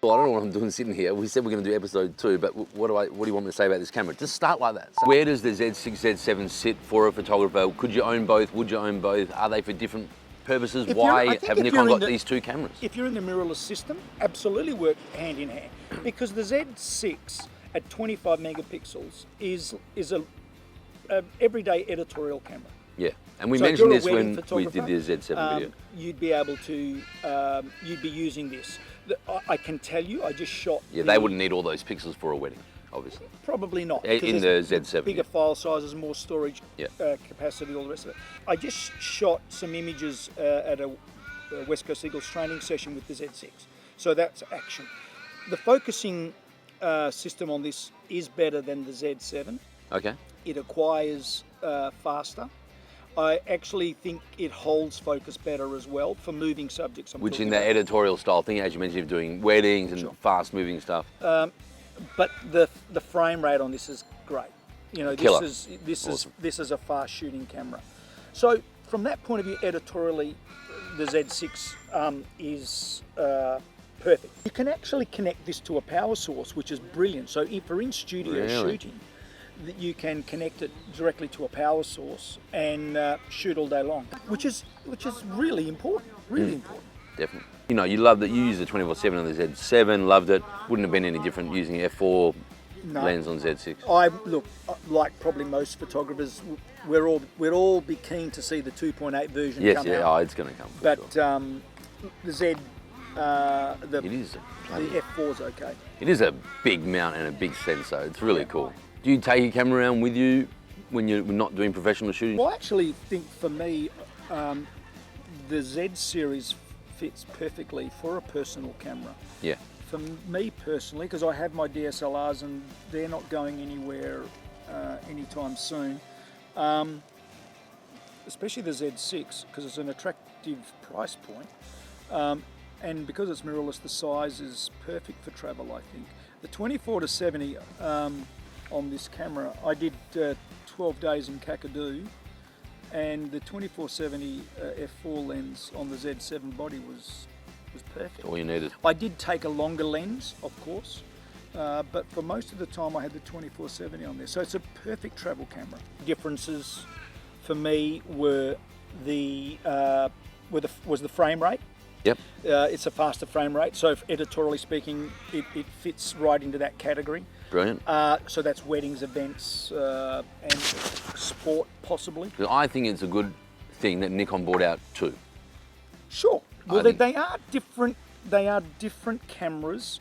Well, I don't know what I'm doing sitting here. We said we're going to do episode 2, but what do you want me to say about this camera? Just start like that. So where does the Z6, Z7 sit for a photographer? Could you own both? Would you own both? Are they for different purposes? Why have Nikon got these two cameras? If you're in the mirrorless system, absolutely work hand in hand. Because the Z6 at 25 megapixels is a everyday editorial camera. Yeah, and we mentioned this when we did the Z7 video. You'd be able to, you'd be using this. I can tell you, I just shot. Yeah, they wouldn't need all those pixels for a wedding, obviously. Probably not. In the Z7. Bigger file sizes, more storage capacity, all the rest of it. I just shot some images at a West Coast Eagles training session with the Z6. So that's action. The focusing system on this is better than the Z7. Okay. It acquires faster. I actually think it holds focus better as well for moving subjects. Which in that editorial style thing, as you mentioned, you're doing weddings and fast moving stuff. But the frame rate on this is great. You know, Killer. this is a fast shooting camera. So from that point of view, editorially, the Z6 is perfect. You can actually connect this to a power source, which is brilliant. So if you're in studio shooting, you can connect it directly to a power source and shoot all day long, which is really important. Really important. Definitely. You know, you love that you use the 24/7 on the Z7. Loved it. Wouldn't have been any different using f4 lens on Z6. I look like probably most photographers. We'd all be keen to see the 2.8 version come out. Yes, yeah, it's going to come. But sure. The Z, the f4 is okay. It is a big mount and a big sensor. It's really cool. Do you take your camera around with you when you're not doing professional shooting? Well, I actually think for me, the Z series fits perfectly for a personal camera. Yeah. For me personally, because I have my DSLRs and they're not going anywhere anytime soon, especially the Z6, because it's an attractive price point. And because it's mirrorless, the size is perfect for travel, I think. The 24-70 on this camera, I did 12 days in Kakadu, and the 24-70 f4 lens on the Z7 body was perfect. All you needed. I did take a longer lens, of course, but for most of the time I had the 24-70 on there. So it's a perfect travel camera. Differences for me were the frame rate. Yep. It's a faster frame rate, so editorially speaking, it fits right into that category. Brilliant. So that's weddings, events, and sport possibly. I think it's a good thing that Nikon brought out two. Sure. Well, they are different. They are different cameras.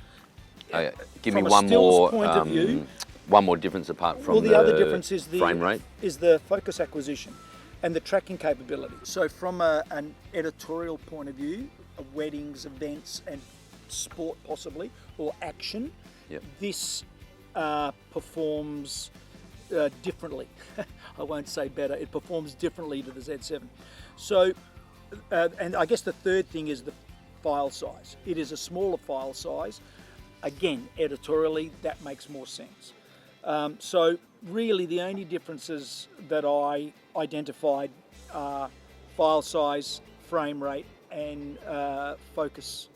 Give me one more point of view. One more difference apart from the other difference is the frame rate. Is the focus acquisition and the tracking capability. So from an editorial point of view, weddings, events, and sport possibly, or action, this performs differently. I won't say better. It performs differently to the Z7. So, and I guess the third thing is the file size. It is a smaller file size. Again, editorially, that makes more sense. So really the only differences that I identified are file size, frame rate, and the focus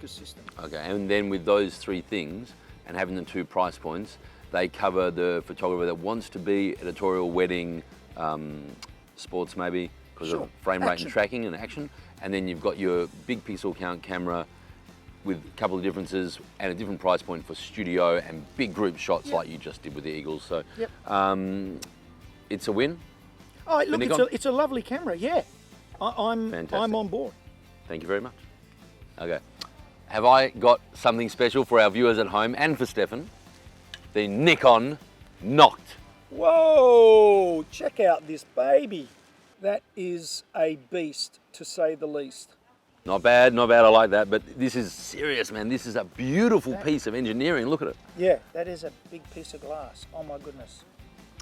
system. Okay, and then with those three things and having the two price points, they cover the photographer that wants to be editorial, wedding, sports maybe, because of frame rate and tracking and action. And then you've got your big pixel count camera with a couple of differences and a different price point for studio and big group shots like you just did with the Eagles. So it's a win. Oh, look, it's a lovely camera, yeah. I'm on board. Thank you very much. Okay. Have I got something special for our viewers at home and for Stefan? The Nikon Noct. Whoa, check out this baby. That is a beast, to say the least. Not bad, I like that, but this is serious, man. This is a beautiful piece of engineering, look at it. Yeah, that is a big piece of glass, oh my goodness.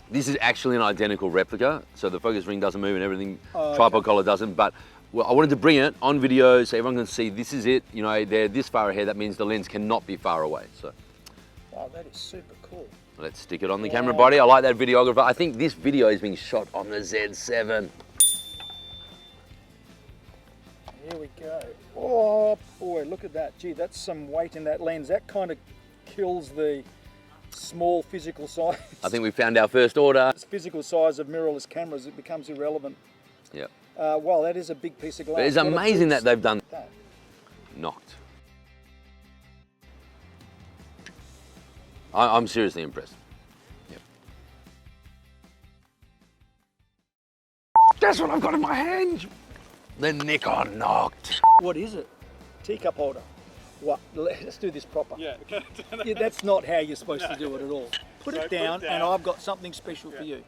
This is actually an identical replica, so the focus ring doesn't move and everything, tripod collar doesn't, but I wanted to bring it on video so everyone can see this is it. You know, they're this far ahead, that means the lens cannot be far away. So. Wow, that is super cool. Let's stick it on the camera body. I like that videographer. I think this video is being shot on the Z7. Here we go. Oh boy, look at that. Gee, that's some weight in that lens. That kind of kills the small physical size. I think we found our first order. It's physical size of mirrorless cameras, it becomes irrelevant. Yep. Wow, that is a big piece of glass. But it's What a amazing piece. that they've done That. knocked. I'm seriously impressed. Yep. That's what I've got in my hand. The Nikon knocked. What is it? Teacup holder. What? Let's do this proper. Yeah. Yeah, that's not how you're supposed to do it at all. Put it down, and I've got something special for you.